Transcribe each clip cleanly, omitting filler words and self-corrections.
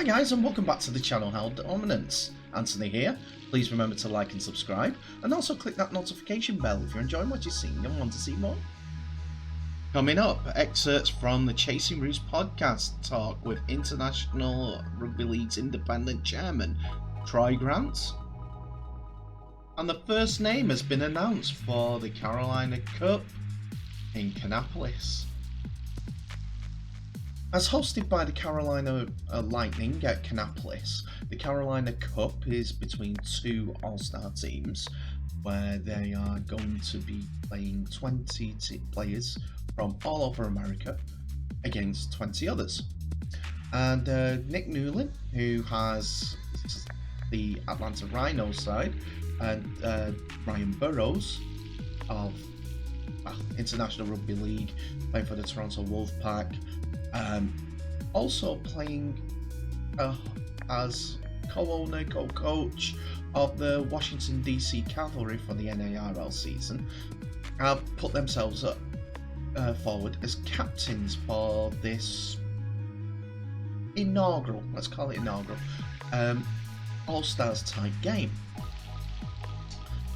Hi guys, and welcome back to the channel Held Dominance. Anthony here. Please remember to like and subscribe, and also click that notification bell if you're enjoying what you're seeing and want to see more. Coming up, excerpts from the ChasingRoos podcast talk with International Rugby League's independent chairman, Troy Grant. And the first name has been announced for the Carolina Cup in Kannapolis. As hosted by the Carolina Lightning at Kannapolis, the Carolina Cup is between two all-star teams where they are going to be playing 20 players from all over America against 20 others. And Nick Newlin, who has the Atlanta Rhinos side, and Ryan Burrows of International Rugby League, playing for the Toronto Wolfpack, also playing as co-owner, co-coach of the Washington DC Cavalry for the NARL season, have put themselves up forward as captains for this inaugural, let's call it inaugural, All-Stars type game.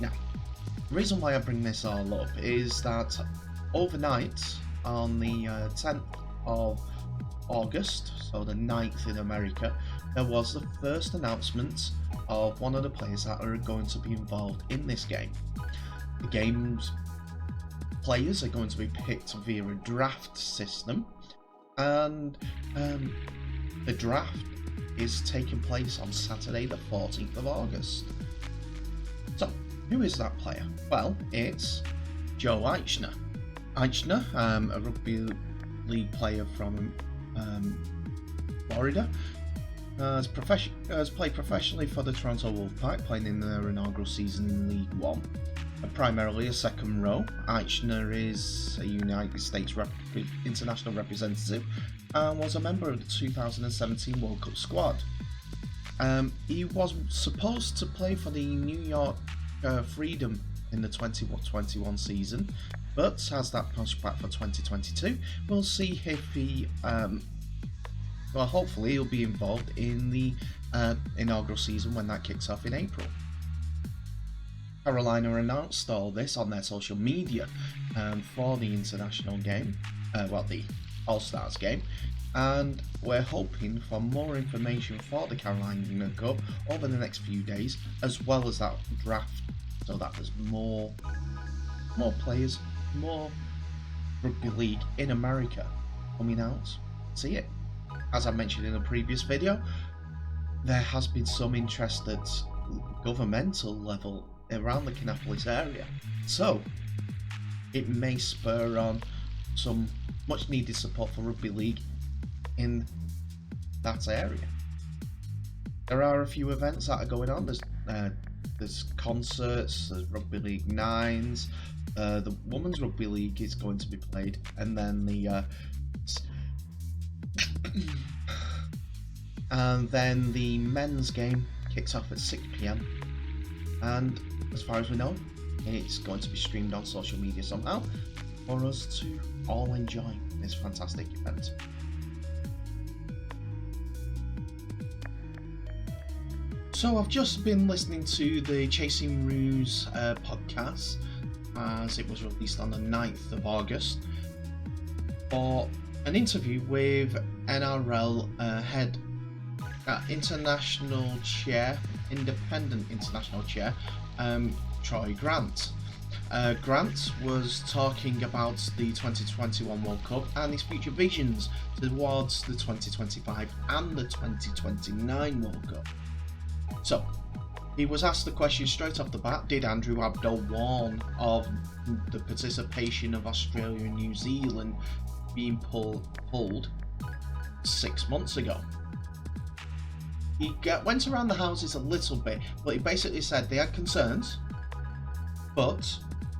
Now, the reason why I bring this all up is that overnight on the 10th of August, so the 9th in America, there was the first announcement of one of the players that are going to be involved in this game. The game's players are going to be picked via a draft system, and the draft is taking place on Saturday the 14th of August. So, who is that player? Well, it's Joe Eichner. Eichner, a rugby league player from Florida, has played professionally for the Toronto Wolfpack, playing in their inaugural season in League One. Primarily a second row, Eichner is a United States international representative and was a member of the 2017 World Cup squad. He was supposed to play for the New York Freedom in the 2021 season, but has that pushed back for 2022. We'll see if he, well, hopefully he'll be involved in the inaugural season when that kicks off in April. Carolina announced all this on their social media for the international game, the All-Stars game, and we're hoping for more information for the Carolina Cup over the next few days, as well as that draft, so that there's more players, more rugby league in America coming out. See it. As I mentioned in a previous video, there has been some interest at governmental level around the Kannapolis area, so it may spur on some much needed support for rugby league in that area. There are a few events that are going on. There's concerts, there's Rugby League Nines, the Women's Rugby League is going to be played, and then the men's game kicks off at 6 PM, and as far as we know, it's going to be streamed on social media somehow for us to all enjoy this fantastic event. So I've just been listening to the ChasingRoos podcast as it was released on the 9th of August for an interview with NRL head international chair, independent international chair, Troy Grant. Grant was talking about the 2021 World Cup and his future visions towards the 2025 and the 2029 World Cup. So, he was asked the question straight off the bat: did Andrew Abdo warn of the participation of Australia and New Zealand being pulled 6 months ago? He went around the houses a little bit, but he basically said they had concerns, but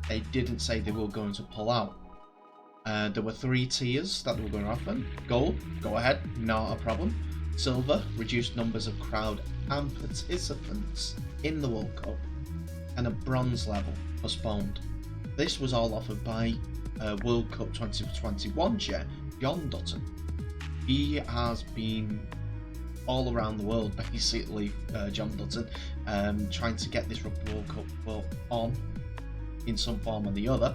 they didn't say they were going to pull out. There were 3 tiers that they were going to offer. Gold, go ahead, not a problem. Silver, reduced numbers of crowd and participants in the World Cup. And a bronze level, postponed. This was all offered by World Cup 2021 chair John Dutton. He has been all around the world, basically, John Dutton, trying to get this Rugby World Cup on in some form or the other,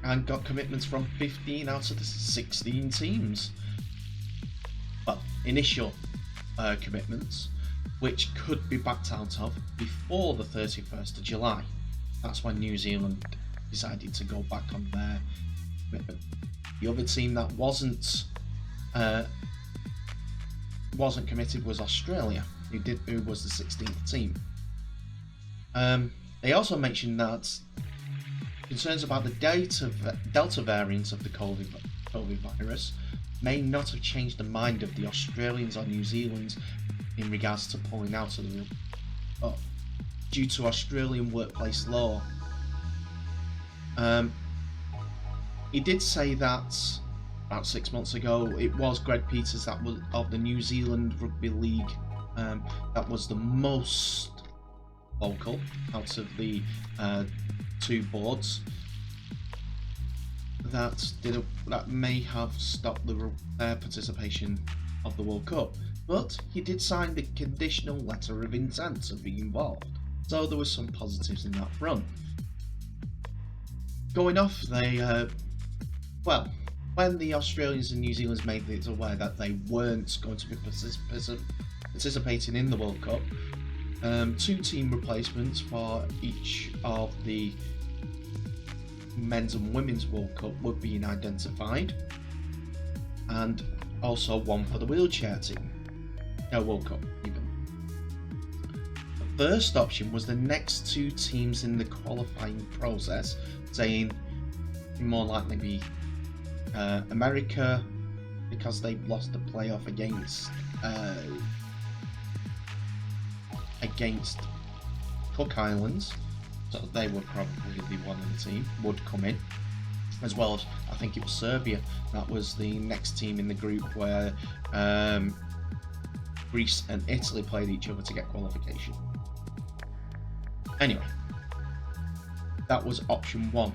and got commitments from 15 out of the 16 teams. Well, initial commitments, which could be backed out of before the 31st of July. That's when New Zealand decided to go back on their commitment. The other team that wasn't committed was Australia, who was the 16th team. They also mentioned that concerns about the Delta variant of the COVID virus may not have changed the mind of the Australians or New Zealanders in regards to pulling out of the due to Australian workplace law. He did say that about 6 months ago it was Greg Peters that was of the New Zealand Rugby League that was the most vocal out of the two boards that may have stopped the participation of the World Cup, but he did sign the conditional letter of intent to be involved, so there was some positives in that front. Going off, when the Australians and New Zealanders made it aware that they weren't going to be participating in the World Cup, 2 team replacements for each of the men's and women's World Cup were being identified, and also one for the wheelchair team. World Cup even. The first option was the next 2 teams in the qualifying process, saying it more likely be America, because they lost the playoff against Cook Islands, so they would probably be one of the team would come in, as well as I think it was Serbia. That was the next team in the group where Greece and Italy played each other to get qualification. Anyway, that was option 1.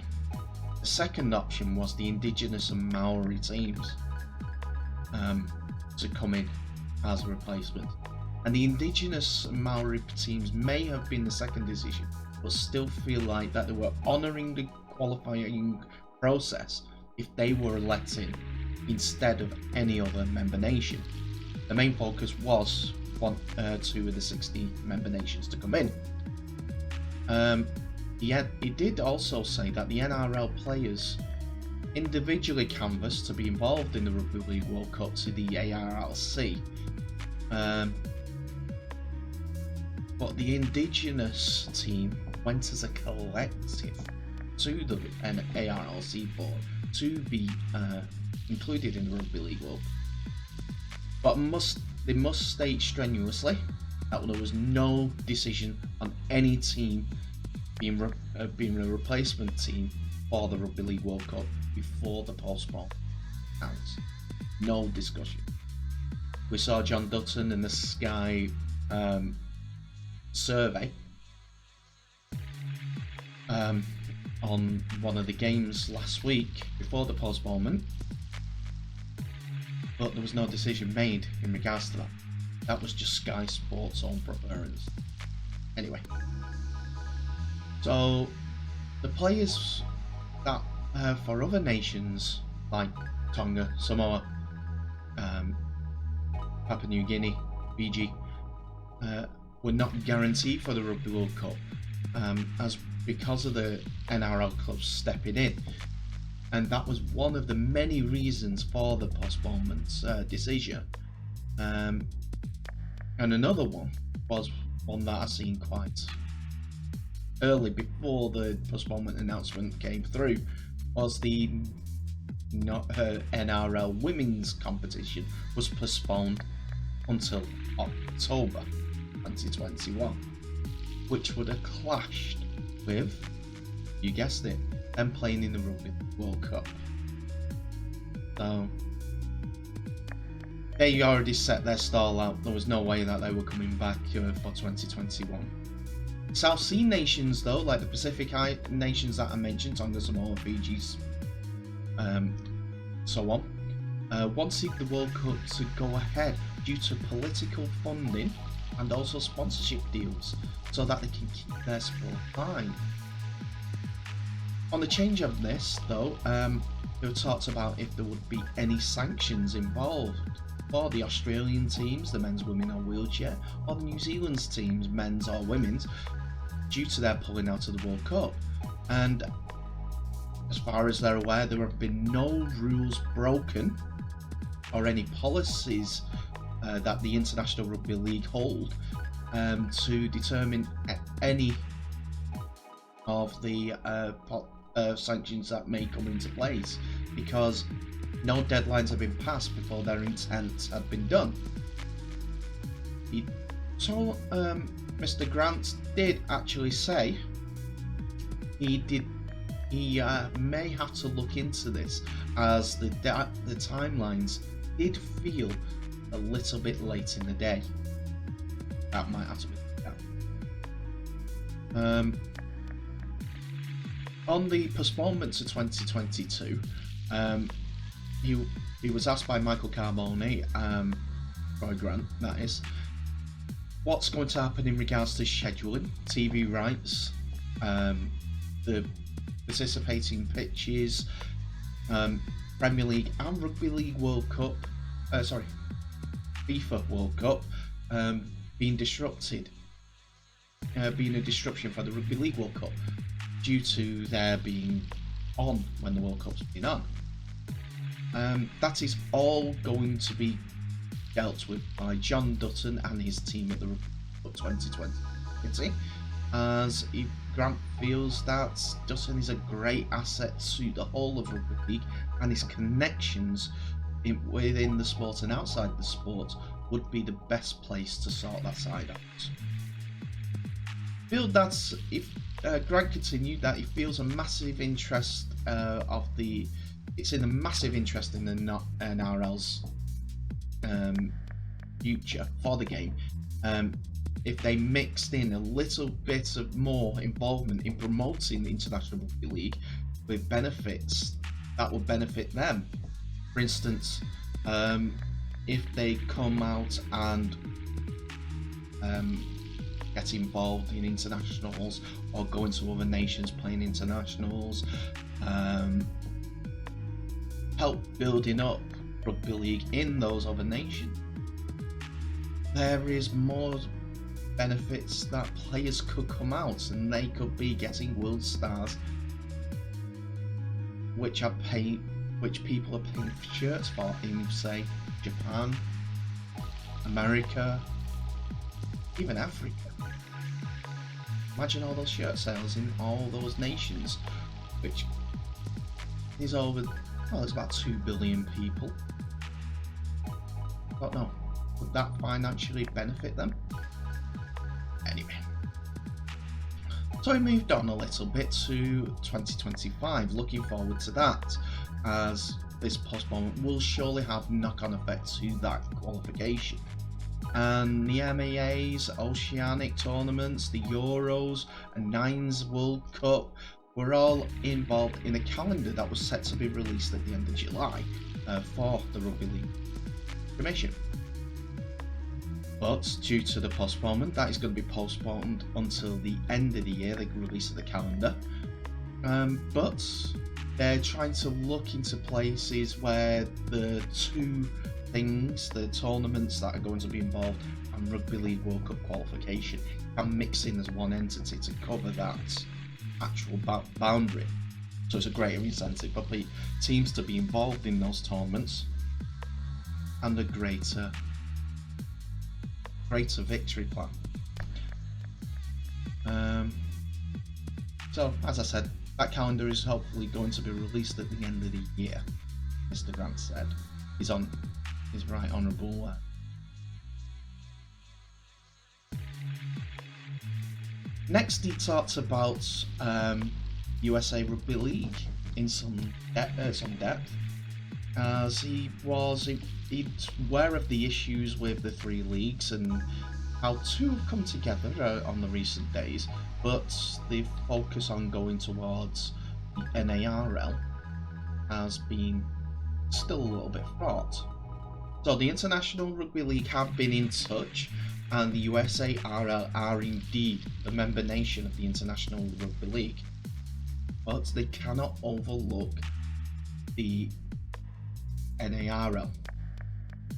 The second option was the Indigenous and Maori teams to come in as a replacement. And the Indigenous and Maori teams may have been the second decision, but still feel like that they were honouring the qualifying process if they were let in instead of any other member nation. The main focus was 2 of the 60 member nations to come in. He did also say that the NRL players individually canvassed to be involved in the Rugby League World Cup to the ARLC, but the Indigenous team went as a collective to the ARLC board to be included in the Rugby League World Cup. But they must state strenuously that there was no decision on any team being a replacement team for the Rugby League World Cup before the postpone counts. No discussion. We saw John Dutton in the Sky survey on one of the games last week before the postponement, but there was no decision made in regards to that. That was just Sky Sports' own preference. Anyway, so the players that for other nations like Tonga, Samoa, Papua New Guinea, Fiji, were not guaranteed for the Rugby World Cup as because of the NRL clubs stepping in, and that was one of the many reasons for the postponement decision. And another one was one that I seen quite early before the postponement announcement came through, was the NRL women's competition was postponed until October 2021, which would have clashed with, you guessed it, them playing in the Rugby World Cup. So they already set their stall out. There was no way that they were coming back for 2021. South Sea nations, though, like the Pacific nations that I mentioned, Tonga, Samoa, Fiji's, so on, wanted the World Cup to go ahead due to political funding and also sponsorship deals, so that they can keep their sport alive. On the change of this, though, they were talked about if there would be any sanctions involved for the Australian teams, the men's, women, or wheelchair, or the New Zealand's teams, men's or women's, due to their pulling out of the World Cup. And as far as they're aware, there have been no rules broken or any policies that the International Rugby League hold to determine any of the sanctions that may come into place, because no deadlines have been passed before their intents have been done. So Mr. Grant did actually say he may have to look into this, as the timelines did feel a little bit late in the day. That might have to be done. On the postponement to 2022, he was asked by Michael Carbone, Roy Grant, that is, what's going to happen in regards to scheduling, TV rights, the participating pitches, Premier League and Rugby League World Cup, FIFA World Cup being disrupted, being a disruption for the Rugby League World Cup due to their being on when the World Cup's been on. That is all going to be dealt with by John Dutton and his team at the Rugby Cup 2020, as Grant feels that Dutton is a great asset to the whole of Rugby League, and his connections within the sport and outside the sport would be the best place to sort that side out. I feel that if Grant continued that he feels a massive interest it's in a massive interest in the NRL's future for the game. If they mixed in a little bit of more involvement in promoting the International Rugby League with benefits that would benefit them. For instance, if they come out and get involved in internationals or go into other nations playing internationals, help building up rugby league in those other nations, there is more benefits that players could come out and they could be getting world stars, which people are paying shirts for in, say, Japan, America, even Africa. Imagine all those shirt sales in all those nations, which is over, well, there's about 2 billion people. But no, would that financially benefit them? Anyway, so we moved on a little bit to 2025, looking forward to that, as this postponement will surely have knock-on effects to that qualification. And the MAAs, Oceanic tournaments, the Euros, and Nines World Cup were all involved in a calendar that was set to be released at the end of July for the Rugby League Commission. But due to the postponement, that is going to be postponed until the end of the year, the release of the calendar. But they're trying to look into places where the two things, the tournaments that are going to be involved and Rugby League World Cup qualification, can mix in as one entity to cover that actual boundary. So it's a greater incentive for teams to be involved in those tournaments and a greater victory plan. So as I said, that calendar is hopefully going to be released at the end of the year, Mr. Grant said. He's on his right honourable Next, he talks about USA Rugby League in some depth, as he's aware of the issues with the three leagues and how two have come together on the recent days, but the focus on going towards the NARL has been still a little bit fraught. So the International Rugby League have been in touch, and the USARL are indeed a member nation of the International Rugby League, but they cannot overlook the NARL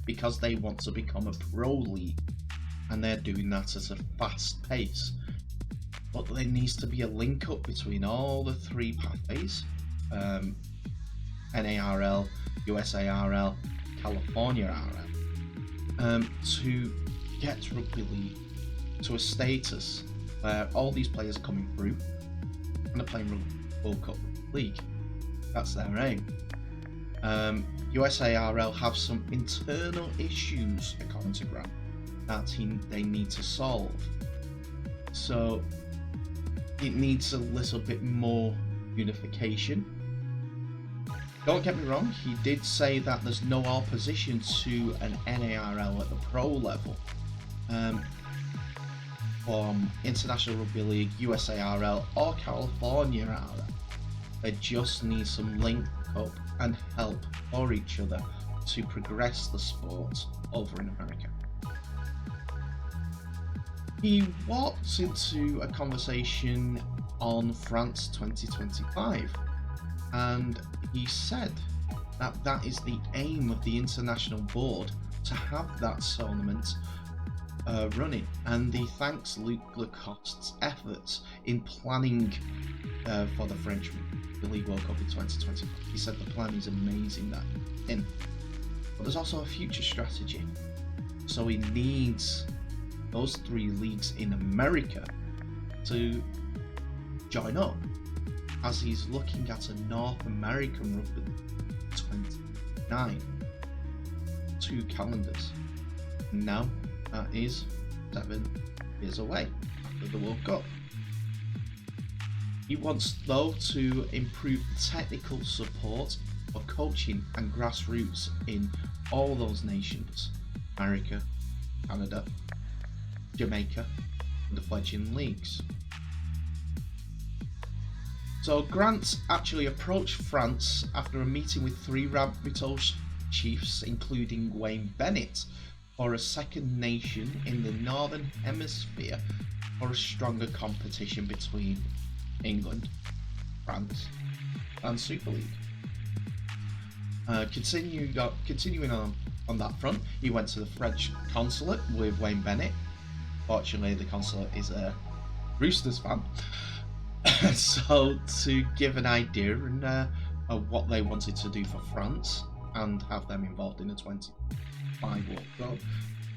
because they want to become a pro league, and they're doing that at a fast pace. But there needs to be a link up between all the three pathways, NARL, USARL, California RL, to get rugby league to a status where all these players are coming through and are playing World Cup League. That's their aim. USARL have some internal issues, according to Grant, that they need to solve. So it needs a little bit more unification. Don't get me wrong, he did say that there's no opposition to an NARL at the pro level. From International Rugby League, USARL or California RL. They just need some link up and help for each other to progress the sport over in America. He walked into a conversation on France 2025, and he said that that is the aim of the international board, to have that tournament running, and he thanks Luc Lacoste's efforts in planning for the French League World Cup in 2020. He said the plan is amazing that in, but there's also a future strategy. So he needs those three leagues in America to join up, as he's looking at a North American Rugby League 29, 2 calendars. Now that is 7 years away after the World Cup. He wants though to improve the technical support for coaching and grassroots in all those nations: America, Canada, Jamaica, and the fledgling leagues. So Grant actually approached France after a meeting with 3 Rabbitoh chiefs, including Wayne Bennett, for a second nation in the Northern Hemisphere for a stronger competition between England, France, and Super League. Continuing on that front, he went to the French consulate with Wayne Bennett. Fortunately, the consulate is a Roosters fan. So to give an idea of what they wanted to do for France and have them involved in the 25 World Cup,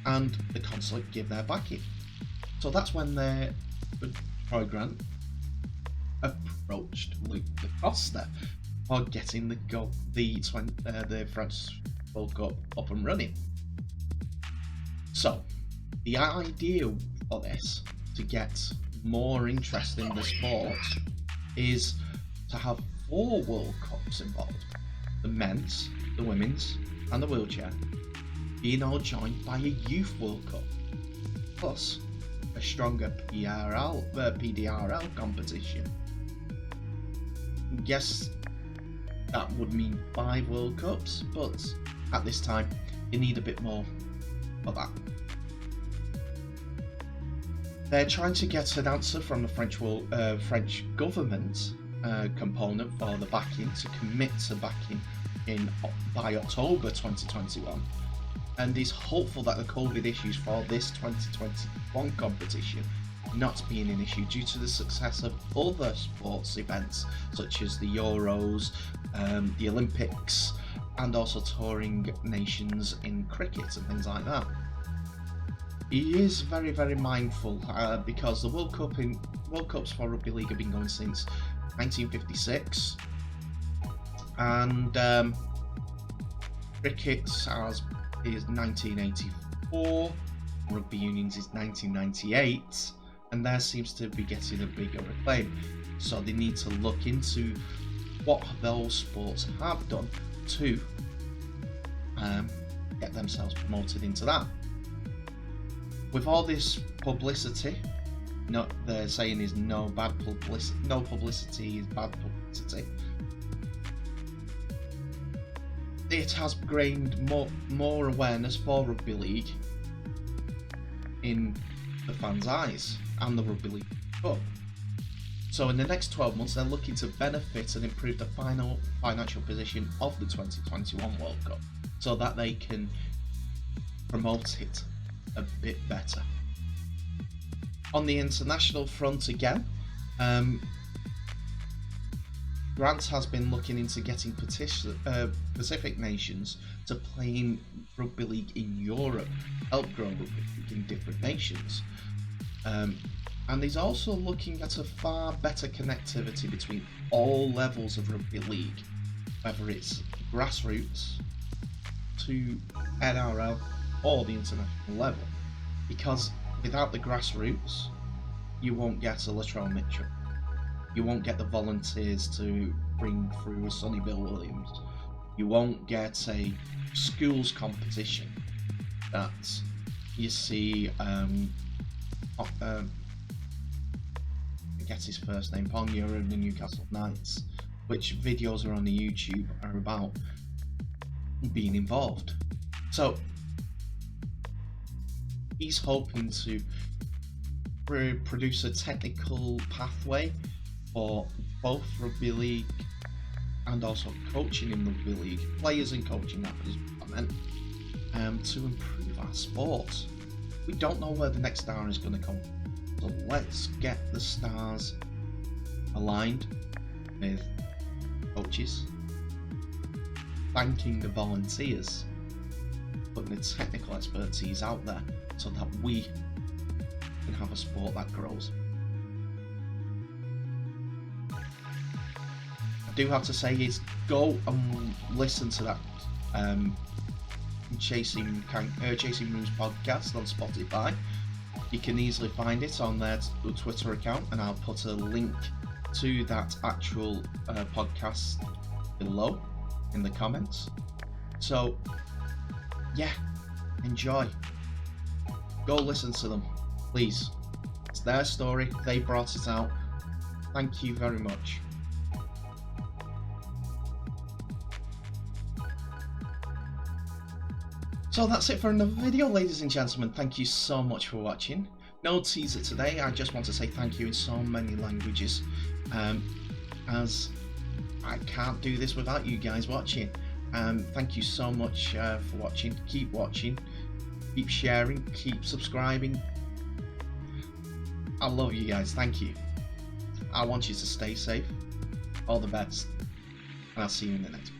and the consulate give their backing. So that's when Troy Grant approached Luc Lacoste for getting the French World Cup up and running. So the idea for this, to get more interest in the sport, is to have 4 World Cups involved: the men's, the women's, and the wheelchair, being all joined by a youth World Cup, plus a stronger PDRL competition. Yes, that would mean 5 World Cups, but at this time you need a bit more of that. They're trying to get an answer from the French government component for the backing, to commit to backing by October 2021, and is hopeful that the COVID issues for this 2021 competition not being an issue due to the success of other sports events such as the Euros, the Olympics, and also touring nations in cricket and things like that. He is very, very mindful because the World Cups for Rugby League have been going since 1956, and cricket is 1984, rugby unions is 1998, and there seems to be getting a bigger acclaim. So they need to look into what those sports have done to get themselves promoted into that. With all this publicity, they're saying is no publicity is bad publicity. it has gained more awareness for rugby league in the fans' eyes and the Rugby League Cup. So in the next 12 months, they're looking to benefit and improve the final financial position of the 2021 World Cup so that they can promote it a bit better. On the international front again, Grant has been looking into getting Pacific nations to play in rugby league in Europe, help grow rugby league in different nations. And he's also looking at a far better connectivity between all levels of rugby league, whether it's grassroots to NRL or the international level. Because without the grassroots, you won't get a Latrell Mitchell. You won't get the volunteers to bring through a Sonny Bill Williams. You won't get a schools competition that you see, I guess his first name, Ponga and the Newcastle Knights, which videos are on the YouTube are about being involved. So he's hoping to produce a technical pathway for both rugby league and also coaching in rugby league, players and coaching, that is what I meant, to improve our sport. We don't know where the next star is going to come from, so let's get the stars aligned with coaches, thanking the volunteers, putting the technical expertise out there so that we can have a sport that grows. I do have to say is go and listen to that Chasing Roos podcast on Spotify. You can easily find it on their Twitter account, and I'll put a link to that actual podcast below in the comments. So yeah, enjoy. Go listen to them, please. It's their story, they brought it out. Thank you very much. So that's it for another video, ladies and gentlemen. Thank you so much for watching. No teaser today. I just want to say thank you in so many languages, as I can't do this without you guys watching. Thank you so much for watching. Keep watching, keep sharing, keep subscribing. I love you guys. Thank you. I want you to stay safe. All the best, and I'll see you in the next one.